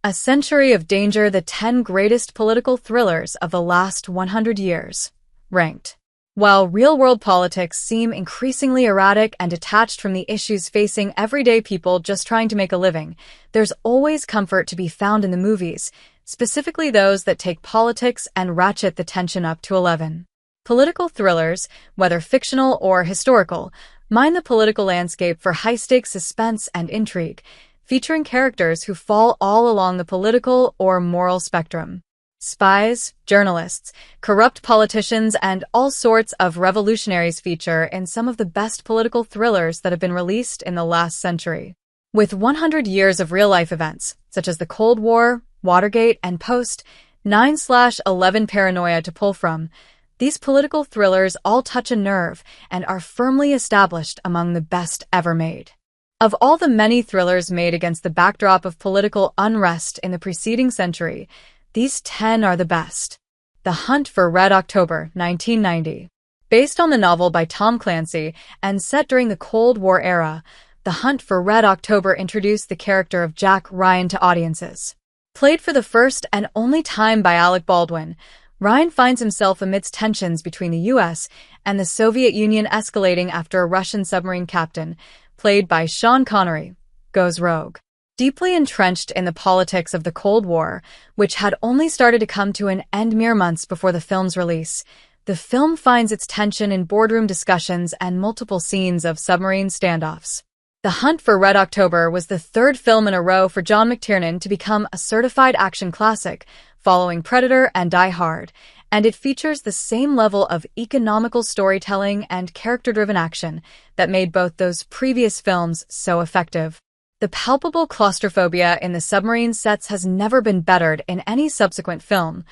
A Century of Danger: The 10 Greatest Political Thrillers of the Last 100 Years. Ranked. While real-world politics seem increasingly erratic and detached from the issues facing everyday people just trying to make a living, there's always comfort to be found in the movies, specifically those that take politics and ratchet the tension up to 11. Political thrillers, whether fictional or historical, mine the political landscape for high-stakes suspense and intrigue, featuring characters who fall all along the political or moral spectrum. Spies, journalists, corrupt politicians, and all sorts of revolutionaries feature in some of the best political thrillers that have been released in the last century. With 100 years of real-life events, such as the Cold War, Watergate, and post-9/11 paranoia to pull from, these political thrillers all touch a nerve and are firmly established among the best ever made. Of all the many thrillers made against the backdrop of political unrest in the preceding century, these 10 are the best. The Hunt for Red October, 1990. Based on the novel by Tom Clancy and set during the Cold War era, The Hunt for Red October introduced the character of Jack Ryan to audiences. Played for the first and only time by Alec Baldwin, Ryan finds himself amidst tensions between the U.S. and the Soviet Union escalating after a Russian submarine captain, played by Sean Connery, goes rogue. Deeply entrenched in the politics of the Cold War, which had only started to come to an end mere months before the film's release, the film finds its tension in boardroom discussions and multiple scenes of submarine standoffs. The Hunt for Red October was the third film in a row for John McTiernan to become a certified action classic, following Predator and Die Hard, and it features the same level of economical storytelling and character-driven action that made both those previous films so effective. The palpable claustrophobia in the submarine sets has never been bettered in any subsequent film,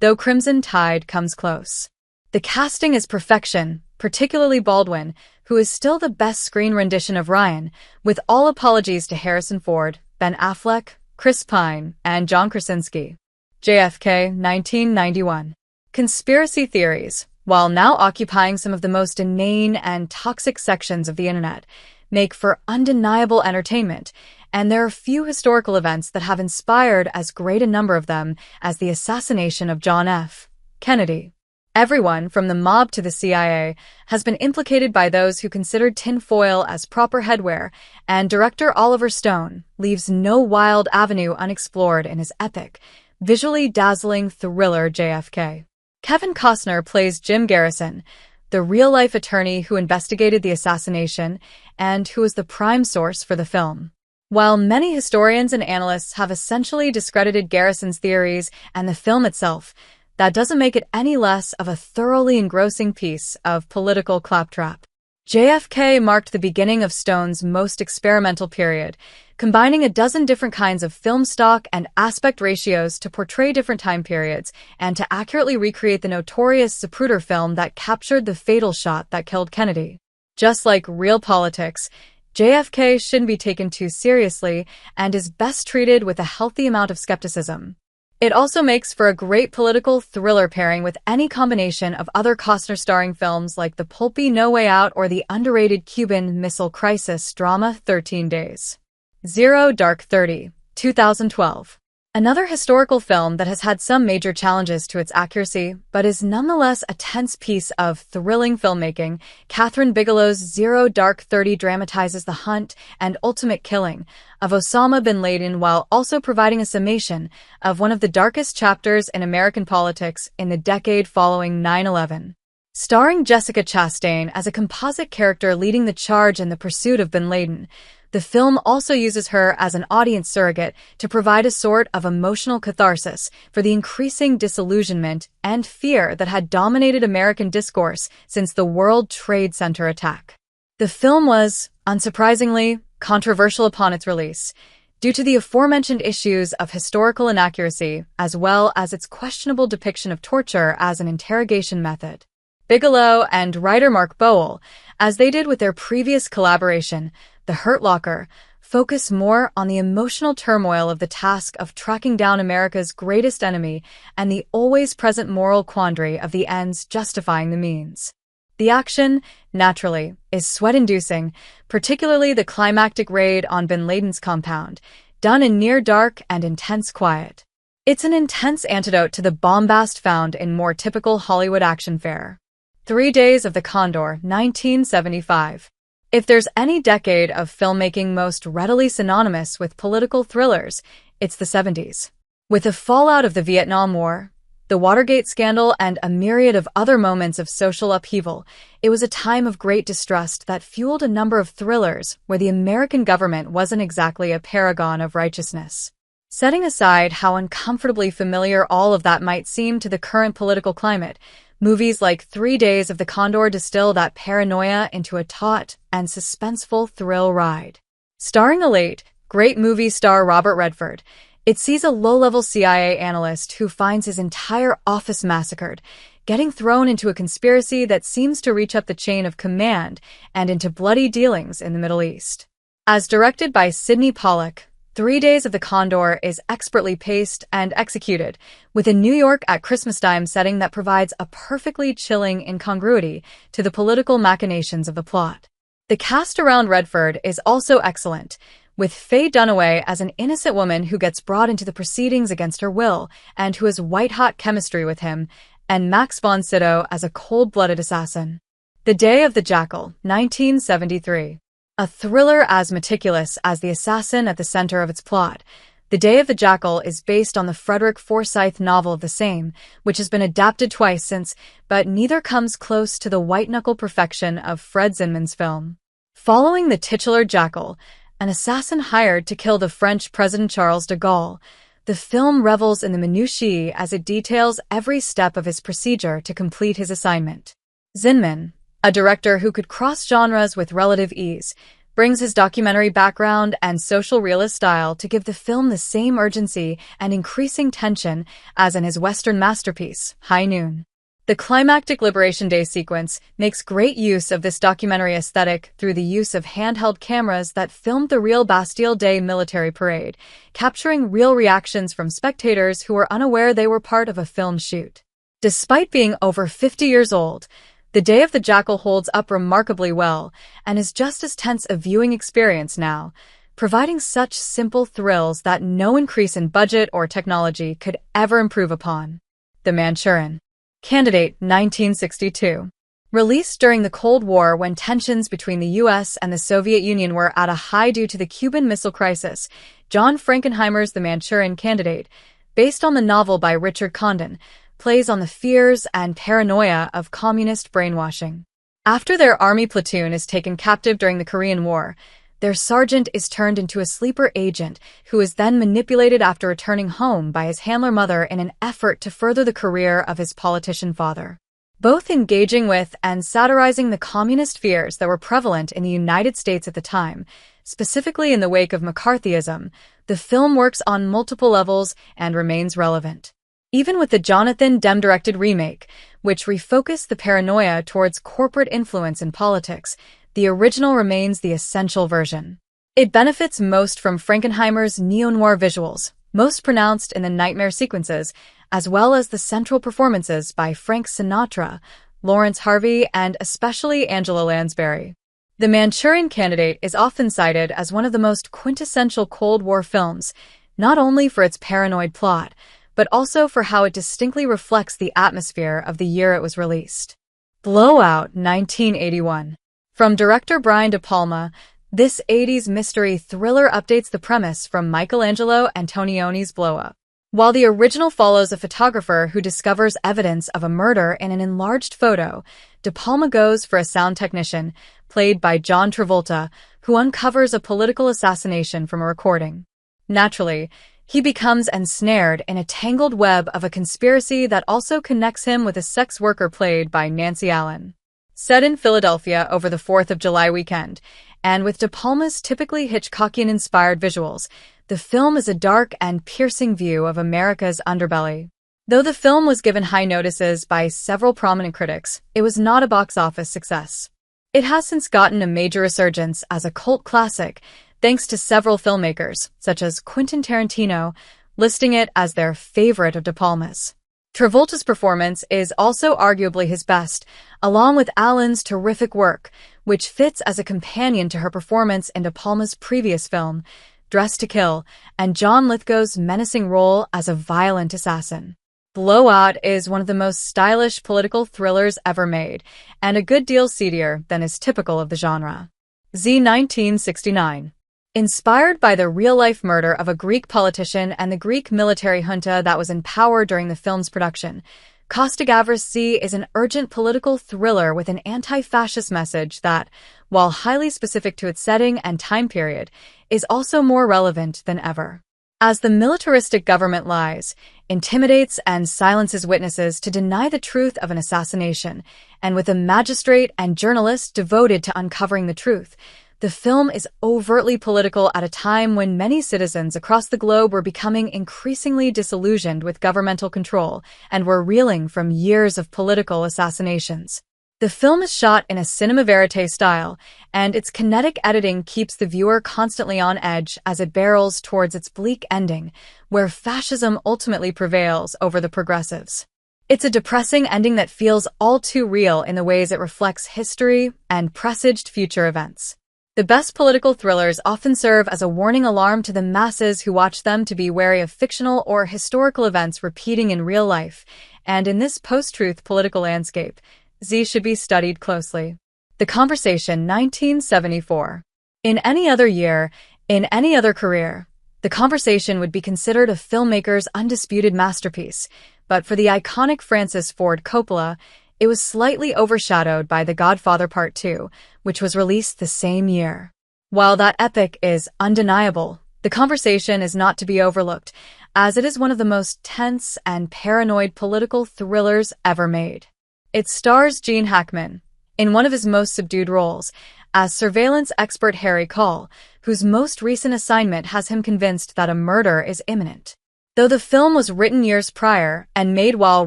though Crimson Tide comes close. The casting is perfection, particularly Baldwin, who is still the best screen rendition of Ryan, with all apologies to Harrison Ford, Ben Affleck, Chris Pine, and John Krasinski. JFK, 1991. Conspiracy theories, while now occupying some of the most inane and toxic sections of the internet, make for undeniable entertainment, and there are few historical events that have inspired as great a number of them as the assassination of John F. Kennedy. Everyone, from the mob to the CIA, has been implicated by those who considered tinfoil as proper headwear, and director Oliver Stone leaves no wild avenue unexplored in his epic, visually dazzling thriller JFK. Kevin Costner plays Jim Garrison, the real-life attorney who investigated the assassination and who was the prime source for the film. While many historians and analysts have essentially discredited Garrison's theories and the film itself, that doesn't make it any less of a thoroughly engrossing piece of political claptrap. JFK marked the beginning of Stone's most experimental period, combining a dozen different kinds of film stock and aspect ratios to portray different time periods and to accurately recreate the notorious Zapruder film that captured the fatal shot that killed Kennedy. Just like real politics, JFK shouldn't be taken too seriously and is best treated with a healthy amount of skepticism. It also makes for a great political thriller pairing with any combination of other Costner-starring films like the pulpy No Way Out or the underrated Cuban Missile Crisis drama 13 Days. Zero Dark 30, 2012. Another historical film that has had some major challenges to its accuracy, but is nonetheless a tense piece of thrilling filmmaking, Kathryn Bigelow's Zero Dark 30 dramatizes the hunt and ultimate killing of Osama bin Laden while also providing a summation of one of the darkest chapters in American politics in the decade following 9/11. Starring Jessica Chastain as a composite character leading the charge in the pursuit of bin Laden, the film also uses her as an audience surrogate to provide a sort of emotional catharsis for the increasing disillusionment and fear that had dominated American discourse since the World Trade Center attack. The film was, unsurprisingly, controversial upon its release, due to the aforementioned issues of historical inaccuracy as well as its questionable depiction of torture as an interrogation method. Bigelow and writer Mark Boal, as they did with their previous collaboration, The Hurt Locker, focus more on the emotional turmoil of the task of tracking down America's greatest enemy and the always present moral quandary of the ends justifying the means. The action, naturally, is sweat-inducing, particularly the climactic raid on bin Laden's compound, done in near dark and intense quiet. It's an intense antidote to the bombast found in more typical Hollywood action fare. 3 Days of the Condor, 1975. If there's any decade of filmmaking most readily synonymous with political thrillers, it's the 70s. With the fallout of the Vietnam War, the Watergate scandal, and a myriad of other moments of social upheaval, it was a time of great distrust that fueled a number of thrillers where the American government wasn't exactly a paragon of righteousness. Setting aside how uncomfortably familiar all of that might seem to the current political climate, movies like 3 Days of the Condor distill that paranoia into a taut and suspenseful thrill ride. Starring a late, great movie star Robert Redford, it sees a low-level CIA analyst who finds his entire office massacred, getting thrown into a conspiracy that seems to reach up the chain of command and into bloody dealings in the Middle East. As directed by Sidney Pollack, 3 Days of the Condor is expertly paced and executed, with a New York at Christmastime setting that provides a perfectly chilling incongruity to the political machinations of the plot. The cast around Redford is also excellent, with Faye Dunaway as an innocent woman who gets brought into the proceedings against her will and who has white-hot chemistry with him, and Max von Sydow as a cold-blooded assassin. The Day of the Jackal, 1973. A thriller as meticulous as the assassin at the center of its plot, The Day of the Jackal is based on the Frederick Forsyth novel of the same, which has been adapted twice since, but neither comes close to the white-knuckle perfection of Fred Zinman's film. Following the titular Jackal, an assassin hired to kill the French President Charles de Gaulle, the film revels in the minutiae as it details every step of his procedure to complete his assignment. Zinman, a director who could cross genres with relative ease, brings his documentary background and social realist style to give the film the same urgency and increasing tension as in his Western masterpiece, High Noon. The climactic Liberation Day sequence makes great use of this documentary aesthetic through the use of handheld cameras that filmed the real Bastille Day military parade, capturing real reactions from spectators who were unaware they were part of a film shoot. Despite being over 50 years old, The Day of the Jackal holds up remarkably well and is just as tense a viewing experience now, providing such simple thrills that no increase in budget or technology could ever improve upon. The Manchurian Candidate, 1962. Released during the Cold War when tensions between the U.S. and the Soviet Union were at a high due to the Cuban Missile Crisis, John Frankenheimer's The Manchurian Candidate, based on the novel by Richard Condon, plays on the fears and paranoia of communist brainwashing. After their army platoon is taken captive during the Korean War, their sergeant is turned into a sleeper agent who is then manipulated after returning home by his handler mother in an effort to further the career of his politician father. Both engaging with and satirizing the communist fears that were prevalent in the United States at the time, specifically in the wake of McCarthyism, the film works on multiple levels and remains relevant. Even with the Jonathan Demme-directed remake, which refocused the paranoia towards corporate influence in politics, the original remains the essential version. It benefits most from Frankenheimer's neo-noir visuals, most pronounced in the nightmare sequences, as well as the central performances by Frank Sinatra, Lawrence Harvey, and especially Angela Lansbury. The Manchurian Candidate is often cited as one of the most quintessential Cold War films, not only for its paranoid plot, but also for how it distinctly reflects the atmosphere of the year it was released. Blowout, 1981. From director Brian De Palma, this 80s mystery thriller updates the premise from Michelangelo Antonioni's Blow Up. While the original follows a photographer who discovers evidence of a murder in an enlarged photo, De Palma goes for a sound technician, played by John Travolta, who uncovers a political assassination from a recording. Naturally, he becomes ensnared in a tangled web of a conspiracy that also connects him with a sex worker played by Nancy Allen. Set in Philadelphia over the 4th of July weekend, and with De Palma's typically Hitchcockian-inspired visuals, the film is a dark and piercing view of America's underbelly. Though the film was given high notices by several prominent critics, it was not a box office success. It has since gotten a major resurgence as a cult classic, thanks to several filmmakers, such as Quentin Tarantino, listing it as their favorite of De Palma's. Travolta's performance is also arguably his best, along with Allen's terrific work, which fits as a companion to her performance in De Palma's previous film, Dressed to Kill, and John Lithgow's menacing role as a violent assassin. Blowout is one of the most stylish political thrillers ever made, and a good deal seedier than is typical of the genre. Z 1969. Inspired by the real-life murder of a Greek politician and the Greek military junta that was in power during the film's production, Costa Gavras Z is an urgent political thriller with an anti-fascist message that, while highly specific to its setting and time period, is also more relevant than ever. As the militaristic government lies, intimidates, and silences witnesses to deny the truth of an assassination, and with a magistrate and journalist devoted to uncovering the truth, the film is overtly political at a time when many citizens across the globe were becoming increasingly disillusioned with governmental control and were reeling from years of political assassinations. The film is shot in a cinema verite style, and its kinetic editing keeps the viewer constantly on edge as it barrels towards its bleak ending, where fascism ultimately prevails over the progressives. It's a depressing ending that feels all too real in the ways it reflects history and presaged future events. The best political thrillers often serve as a warning alarm to the masses who watch them to be wary of fictional or historical events repeating in real life, and in this post-truth political landscape, Z should be studied closely. The Conversation, 1974. In any other year, in any other career, The Conversation would be considered a filmmaker's undisputed masterpiece, but for the iconic Francis Ford Coppola, it was slightly overshadowed by The Godfather Part 2, which was released the same year. While that epic is undeniable, The Conversation is not to be overlooked, as it is one of the most tense and paranoid political thrillers ever made. It stars Gene Hackman, in one of his most subdued roles, as surveillance expert Harry Cole, whose most recent assignment has him convinced that a murder is imminent. Though the film was written years prior and made while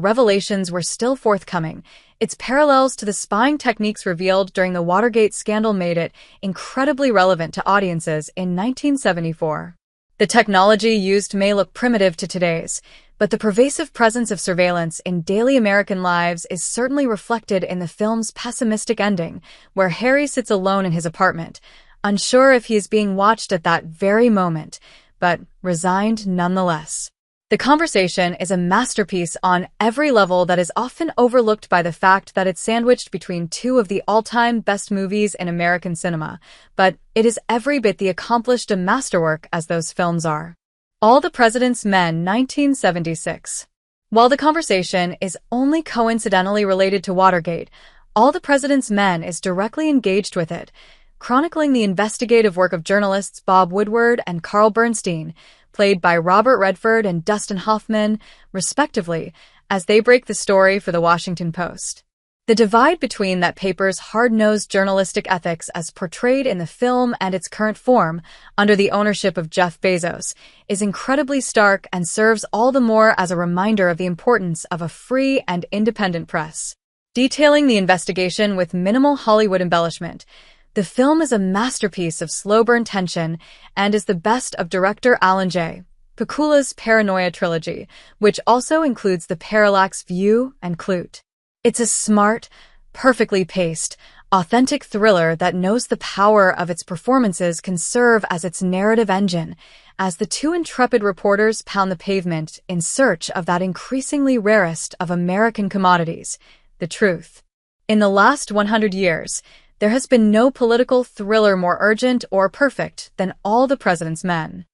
revelations were still forthcoming, its parallels to the spying techniques revealed during the Watergate scandal made it incredibly relevant to audiences in 1974. The technology used may look primitive to today's, but the pervasive presence of surveillance in daily American lives is certainly reflected in the film's pessimistic ending, where Harry sits alone in his apartment, unsure if he is being watched at that very moment, but resigned nonetheless. The Conversation is a masterpiece on every level that is often overlooked by the fact that it's sandwiched between two of the all-time best movies in American cinema, but it is every bit the accomplished a masterwork as those films are. All the President's Men, 1976. While The Conversation is only coincidentally related to Watergate, All the President's Men is directly engaged with it, chronicling the investigative work of journalists Bob Woodward and Carl Bernstein, played by Robert Redford and Dustin Hoffman, respectively, as they break the story for The Washington Post. The divide between that paper's hard-nosed journalistic ethics as portrayed in the film and its current form, under the ownership of Jeff Bezos, is incredibly stark and serves all the more as a reminder of the importance of a free and independent press. Detailing the investigation with minimal Hollywood embellishment, the film is a masterpiece of slow-burn tension and is the best of director Alan J. Pakula's Paranoia trilogy, which also includes The Parallax View and Clute. It's a smart, perfectly paced, authentic thriller that knows the power of its performances can serve as its narrative engine, as the two intrepid reporters pound the pavement in search of that increasingly rarest of American commodities, the truth. In the last 100 years, there has been no political thriller more urgent or perfect than All the President's Men.